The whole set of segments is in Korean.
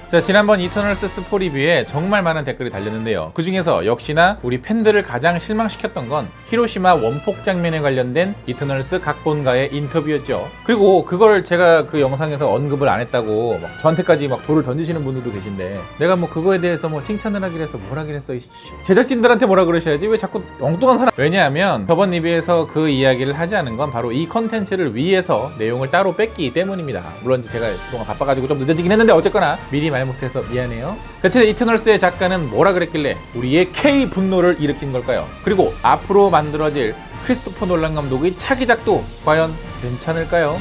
자, 지난번 이터널스 스포 리뷰에 정말 많은 댓글이 달렸는데요. 그 중에서 역시나 우리 팬들을 가장 실망시켰던 건 히로시마 원폭 장면에 관련된 이터널스 각본가의 인터뷰였죠. 그리고 그걸 제가 그 영상에서 언급을 안 했다고 막 저한테까지 막 돌을 던지시는 분들도 계신데, 내가 뭐 그거에 대해서 뭐 칭찬을 하긴 했어, 뭘 하긴 했어. 제작진들한테 뭐라 그러셔야지 왜 자꾸 엉뚱한 사람. 왜냐하면 저번 리뷰에서 그 이야기를 하지 않은 건 바로 이 컨텐츠를 위해서 내용을 따로 뺐기 때문입니다. 물론 제가 그동안 바빠가지고 좀 늦어지긴 했는데 어쨌거나 미리 말 못해서 미안해요. 대체 이터널스의 작가는 뭐라 그랬길래 우리의 K 분노를 일으킨 걸까요? 그리고 앞으로 만들어질 크리스토퍼 놀란 감독의 차기작도 과연 괜찮을까요?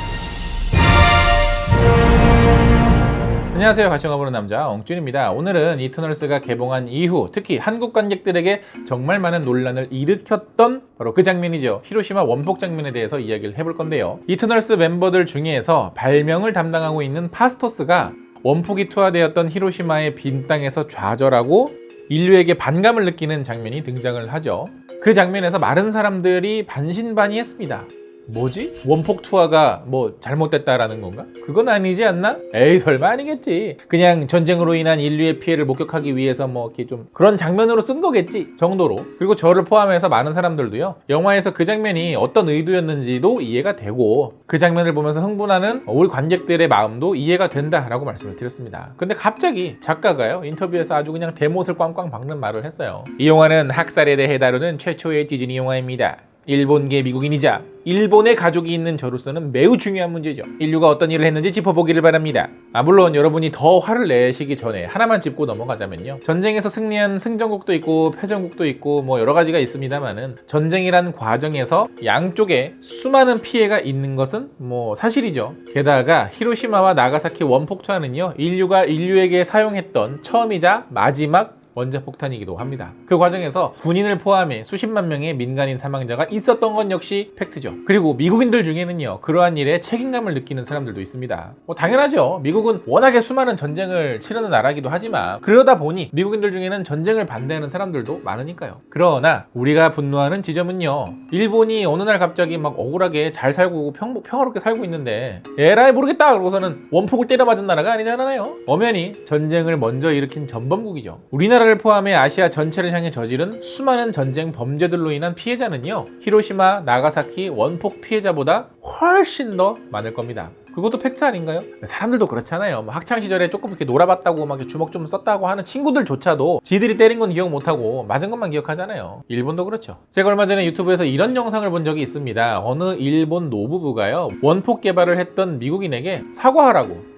안녕하세요. 가시영화 보는 남자 엉준입니다. 오늘은 이터널스가 개봉한 이후 특히 한국 관객들에게 정말 많은 논란을 일으켰던 바로 그 장면이죠. 히로시마 원폭 장면에 대해서 이야기를 해볼 건데요. 이터널스 멤버들 중에서 발명을 담당하고 있는 파스토스가 원폭이 투하되었던 히로시마의 빈 땅에서 좌절하고 인류에게 반감을 느끼는 장면이 등장을 하죠. 그 장면에서 많은 사람들이 반신반의했습니다. 뭐지? 원폭 투하가 뭐 잘못됐다라는 건가? 그건 아니지 않나? 에이, 설마 아니겠지. 그냥 전쟁으로 인한 인류의 피해를 목격하기 위해서 뭐 이렇게 좀 그런 장면으로 쓴 거겠지 정도로. 그리고 저를 포함해서 많은 사람들도요, 영화에서 그 장면이 어떤 의도였는지도 이해가 되고 그 장면을 보면서 흥분하는 우리 관객들의 마음도 이해가 된다라고 말씀을 드렸습니다. 근데 갑자기 작가가요, 인터뷰에서 아주 그냥 대못을 꽝꽝 박는 말을 했어요. 이 영화는 학살에 대해 다루는 최초의 디즈니 영화입니다. 일본계 미국인이자 일본의 가족이 있는 저로서는 매우 중요한 문제죠. 인류가 어떤 일을 했는지 짚어보기를 바랍니다. 물론 여러분이 더 화를 내시기 전에 하나만 짚고 넘어가자면요, 전쟁에서 승리한 승전국도 있고 패전국도 있고 뭐 여러 가지가 있습니다만은 전쟁이란 과정에서 양쪽에 수많은 피해가 있는 것은 뭐 사실이죠. 게다가 히로시마와 나가사키 원폭 투하는요, 인류가 인류에게 사용했던 처음이자 마지막 원자폭탄이기도 합니다. 그 과정에서 군인을 포함해 수십만 명의 민간인 사망자가 있었던 건 역시 팩트죠. 그리고 미국인들 중에는요, 그러한 일에 책임감을 느끼는 사람들도 있습니다. 뭐 당연하죠. 미국은 워낙에 수많은 전쟁을 치르는 나라이기도 하지만 그러다 보니 미국인들 중에는 전쟁을 반대하는 사람들도 많으니까요. 그러나 우리가 분노하는 지점은요, 일본이 어느 날 갑자기 막 억울하게 잘 살고 평화롭게 살고 있는데 에라이 모르겠다 그러고서는 원폭을 때려 맞은 나라가 아니잖아요. 엄연히 전쟁을 먼저 일으킨 전범국이죠. 우리나라 를 포함해 아시아 전체를 향해 저지른 수많은 전쟁 범죄들로 인한 피해자는요, 히로시마, 나가사키 원폭 피해자보다 훨씬 더 많을 겁니다. 그것도 팩트 아닌가요? 사람들도 그렇잖아요. 뭐 학창시절에 조금 이렇게 놀아봤다고 막 주먹 좀 썼다고 하는 친구들조차도 지들이 때린 건 기억 못하고 맞은 것만 기억하잖아요. 일본도 그렇죠. 제가 얼마 전에 유튜브에서 이런 영상을 본 적이 있습니다. 어느 일본 노부부가요, 원폭 개발을 했던 미국인에게 사과하라고.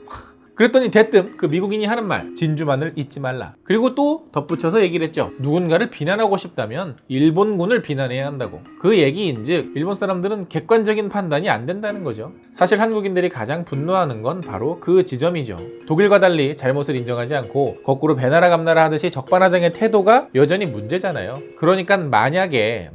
그랬더니 대뜸 그 미국인이 하는 말, 진주만을 잊지 말라. 그리고 또 덧붙여서 얘기를 했죠. 누군가를 비난하고 싶다면 일본군을 비난해야 한다고. 그 얘기인즉 일본 사람들은 객관적인 판단이 안 된다는 거죠. 사실 한국인들이 가장 분노하는 건 바로 그 지점이죠. 독일과 달리 잘못을 인정하지 않고 거꾸로 배나라 감나라 하듯이 적반하장의 태도가 여전히 문제잖아요. 그러니까 만약에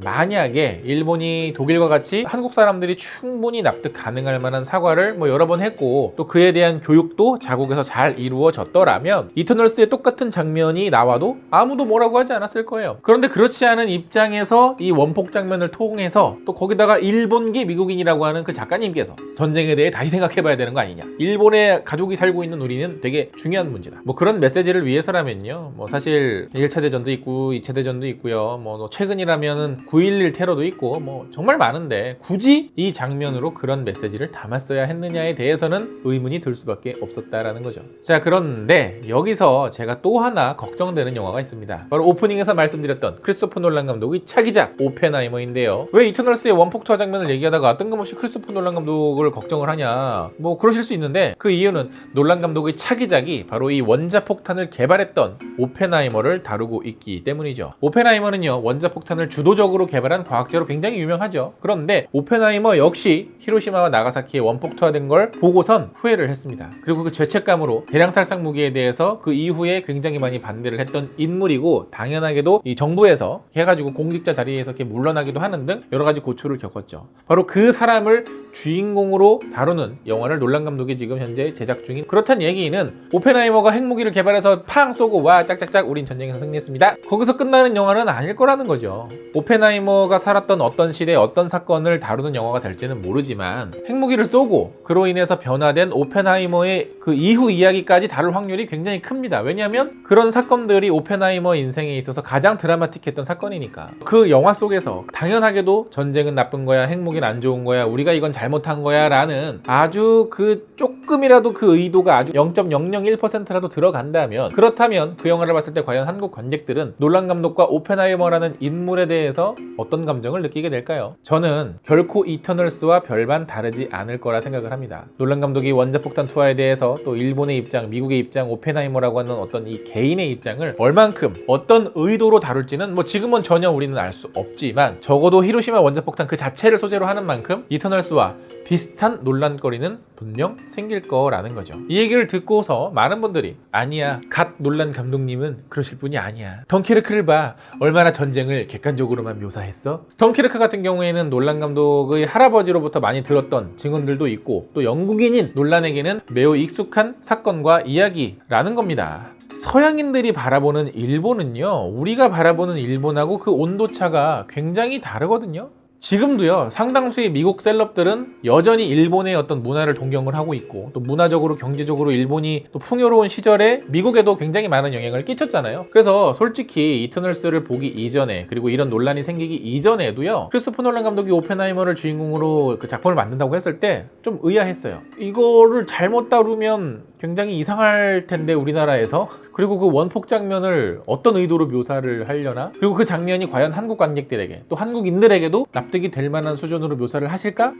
일본이 독일과 같이 한국 사람들이 충분히 납득 가능할 만한 사과를 뭐 여러 번 했고 또 그에 대한 교육도 자국에서 잘 이루어졌더라면 이터널스의 똑같은 장면이 나와도 아무도 뭐라고 하지 않았을 거예요. 그런데 그렇지 않은 입장에서 이 원폭 장면을 통해서 또 거기다가 일본계 미국인이라고 하는 그 작가님께서 전쟁에 대해 다시 생각해봐야 되는 거 아니냐, 일본에 가족이 살고 있는 우리는 되게 중요한 문제다, 뭐 그런 메시지를 위해서라면요, 뭐 사실 1차 대전도 있고 2차 대전도 있고요, 뭐 최근이라면은 9.11 테러도 있고 뭐 정말 많은데 굳이 이 장면으로 그런 메시지를 담았어야 했느냐에 대해서는 의문이 들 수밖에 없었다 라는 거죠. 자, 그런데 여기서 제가 또 하나 걱정되는 영화가 있습니다. 바로 오프닝에서 말씀드렸던 크리스토퍼 놀란 감독의 차기작 오펜하이머인데요. 왜 이터널스의 원폭 투하 장면을 얘기하다가 뜬금없이 크리스토퍼 놀란 감독을 걱정을 하냐, 뭐 그러실 수 있는데 그 이유는 놀란 감독의 차기작이 바로 이 원자폭탄을 개발했던 오펜하이머를 다루고 있기 때문이죠. 오펜하이머는요, 원자폭탄을 주도적으로 개발한 과학자로 굉장히 유명하죠. 그런데 오펜하이머 역시 히로시마와 나가사키에 원폭 투하된 걸 보고선 후회를 했습니다. 그리고 그 죄책감으로 대량살상 무기에 대해서 그 이후에 굉장히 많이 반대를 했던 인물이고, 당연하게도 이 정부에서 해가지고 공직자 자리에서 이렇게 물러나기도 하는 등 여러 가지 고초를 겪었죠. 바로 그 사람을 주인공으로 다루는 영화를 놀란 감독이 지금 현재 제작 중인. 그렇단 얘기는 오펜하이머가 핵무기를 개발해서 팡 쏘고 와 짝짝짝 우린 전쟁에서 승리했습니다, 거기서 끝나는 영화는 아닐 거라는 거죠. 오펜하이머가 살았던 어떤 시대 어떤 사건을 다루는 영화가 될지는 모르지만 핵무기를 쏘고 그로 인해서 변화된 오펜하이머의 그 이후 이야기까지 다룰 확률이 굉장히 큽니다. 왜냐하면 그런 사건들이 오펜하이머 인생에 있어서 가장 드라마틱했던 사건이니까. 그 영화 속에서 당연하게도 전쟁은 나쁜 거야, 핵무기는 안 좋은 거야, 우리가 이건 잘못한 거야 라는 아주 그 조금이라도 그 의도가 아주 0.001%라도 들어간다면, 그렇다면 그 영화를 봤을 때 과연 한국 관객들은 놀란 감독과 오펜하이머라는 인물에 대해서 어떤 감정을 느끼게 될까요? 저는 결코 이터널스와 별반 다르지 않을 거라 생각을 합니다. 놀란 감독이 원자폭탄 투하에 대해서 또 일본의 입장, 미국의 입장, 오펜하이머라고 하는 어떤 이 개인의 입장을 얼만큼 어떤 의도로 다룰지는 뭐 지금은 전혀 우리는 알 수 없지만, 적어도 히로시마 원자폭탄 그 자체를 소재로 하는 만큼 이터널스와 비슷한 논란거리는 분명 생길 거라는 거죠. 이 얘기를 듣고서 많은 분들이 아니야, 갓 놀란 감독님은 그러실 분이 아니야, 덩케르크를 봐, 얼마나 전쟁을 객관적으로만 묘사했어. 덩케르크 같은 경우에는 놀란 감독의 할아버지로부터 많이 들었던 증언들도 있고, 또 영국인인 놀란에게는 매우 익숙한 사건과 이야기라는 겁니다. 서양인들이 바라보는 일본은요, 우리가 바라보는 일본하고 그 온도차가 굉장히 다르거든요. 지금도요, 상당수의 미국 셀럽들은 여전히 일본의 어떤 문화를 동경을 하고 있고, 또 문화적으로 경제적으로 일본이 또 풍요로운 시절에 미국에도 굉장히 많은 영향을 끼쳤잖아요. 그래서 솔직히 이터널스를 보기 이전에, 그리고 이런 논란이 생기기 이전에도요, 크리스토퍼 놀란 감독이 오펜하이머를 주인공으로 그 작품을 만든다고 했을 때 좀 의아했어요. 이거를 잘못 다루면 굉장히 이상할 텐데 우리나라에서. 그리고 그 원폭 장면을 어떤 의도로 묘사를 하려나? 그리고 그 장면이 과연 한국 관객들에게, 또 한국인들에게도 납득이 될 만한 수준으로 묘사를 하실까?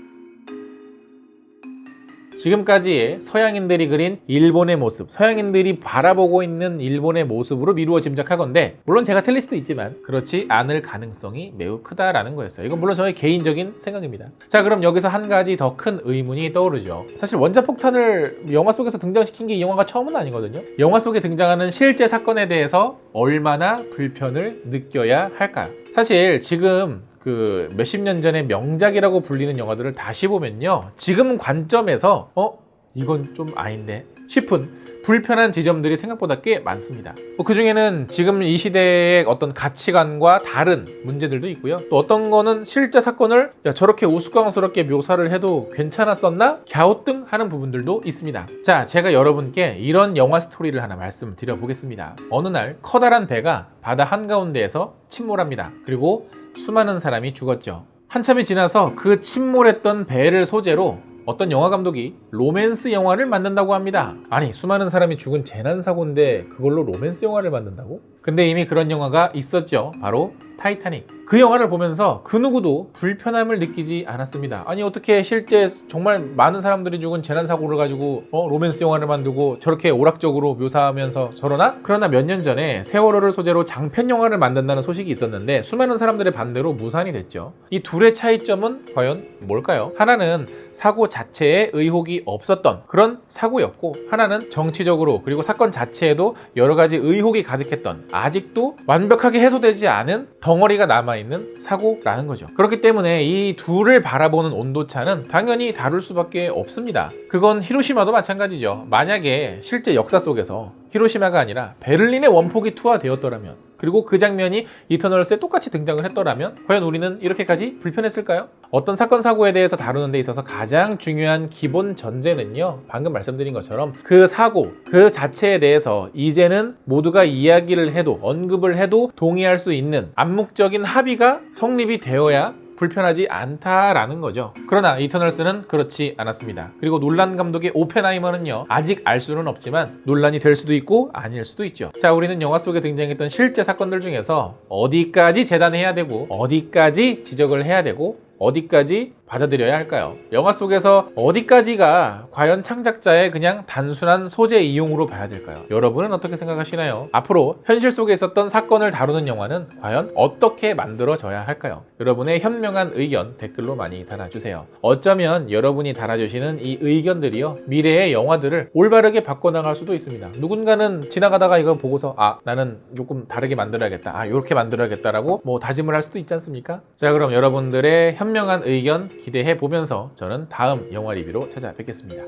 지금까지의 서양인들이 그린 일본의 모습, 서양인들이 바라보고 있는 일본의 모습으로 미루어 짐작하건대, 물론 제가 틀릴 수도 있지만 그렇지 않을 가능성이 매우 크다라는 거였어요. 이건 물론 저의 개인적인 생각입니다. 자, 그럼 여기서 한 가지 더 큰 의문이 떠오르죠. 사실 원자폭탄을 영화 속에서 등장시킨 게 이 영화가 처음은 아니거든요. 영화 속에 등장하는 실제 사건에 대해서 얼마나 불편을 느껴야 할까요? 사실 지금 그 몇십 년 전의 명작이라고 불리는 영화들을 다시 보면요, 지금 관점에서 이건 좀 아닌데 싶은 불편한 지점들이 생각보다 꽤 많습니다. 그 중에는 지금 이 시대의 어떤 가치관과 다른 문제들도 있고요. 또 어떤 거는 실제 사건을 저렇게 우스꽝스럽게 묘사를 해도 괜찮았었나? 갸우뚱하는 부분들도 있습니다. 자, 제가 여러분께 이런 영화 스토리를 하나 말씀드려 보겠습니다. 어느 날 커다란 배가 바다 한가운데에서 침몰합니다. 그리고 수많은 사람이 죽었죠. 한참이 지나서 그 침몰했던 배를 소재로 어떤 영화 감독이 로맨스 영화를 만든다고 합니다. 아니, 수많은 사람이 죽은 재난사고인데 그걸로 로맨스 영화를 만든다고? 근데 이미 그런 영화가 있었죠. 바로 타이타닉. 그 영화를 보면서 그 누구도 불편함을 느끼지 않았습니다. 아니, 어떻게 실제 정말 많은 사람들이 죽은 재난사고를 가지고 로맨스 영화를 만들고 저렇게 오락적으로 묘사하면서 저러나? 그러나 몇 년 전에 세월호를 소재로 장편 영화를 만든다는 소식이 있었는데 수많은 사람들의 반대로 무산이 됐죠. 이 둘의 차이점은 과연 뭘까요? 하나는 사고 자체에 의혹이 없었던 그런 사고였고, 하나는 정치적으로 그리고 사건 자체에도 여러 가지 의혹이 가득했던, 아직도 완벽하게 해소되지 않은 덩어리가 남아있는 사고라는 거죠. 그렇기 때문에 이 둘을 바라보는 온도차는 당연히 다를 수밖에 없습니다. 그건 히로시마도 마찬가지죠. 만약에 실제 역사 속에서 히로시마가 아니라 베를린의 원폭이 투하되었더라면, 그리고 그 장면이 이터널스에 똑같이 등장을 했더라면 과연 우리는 이렇게까지 불편했을까요? 어떤 사건 사고에 대해서 다루는 데 있어서 가장 중요한 기본 전제는요, 방금 말씀드린 것처럼 그 사고 그 자체에 대해서 이제는 모두가 이야기를 해도, 언급을 해도 동의할 수 있는 암묵적인 합의가 성립이 되어야 불편하지 않다라는 거죠. 그러나 이터널스는 그렇지 않았습니다. 그리고 놀란 감독의 오펜하이머는요, 아직 알 수는 없지만 논란이 될 수도 있고 아닐 수도 있죠. 자, 우리는 영화 속에 등장했던 실제 사건들 중에서 어디까지 재단해야 되고, 어디까지 지적을 해야 되고, 어디까지 받아들여야 할까요? 영화 속에서 어디까지가 과연 창작자의 그냥 단순한 소재 이용으로 봐야 될까요? 여러분은 어떻게 생각하시나요? 앞으로 현실 속에 있었던 사건을 다루는 영화는 과연 어떻게 만들어져야 할까요? 여러분의 현명한 의견 댓글로 많이 달아주세요. 어쩌면 여러분이 달아주시는 이 의견들이요, 미래의 영화들을 올바르게 바꿔나갈 수도 있습니다. 누군가는 지나가다가 이걸 보고서 나는 조금 다르게 만들어야겠다, 이렇게 만들어야겠다라고 뭐 다짐을 할 수도 있지 않습니까? 자, 그럼 여러분들의 현명한 의견 기대해 보면서 저는 다음 영화 리뷰로 찾아뵙겠습니다.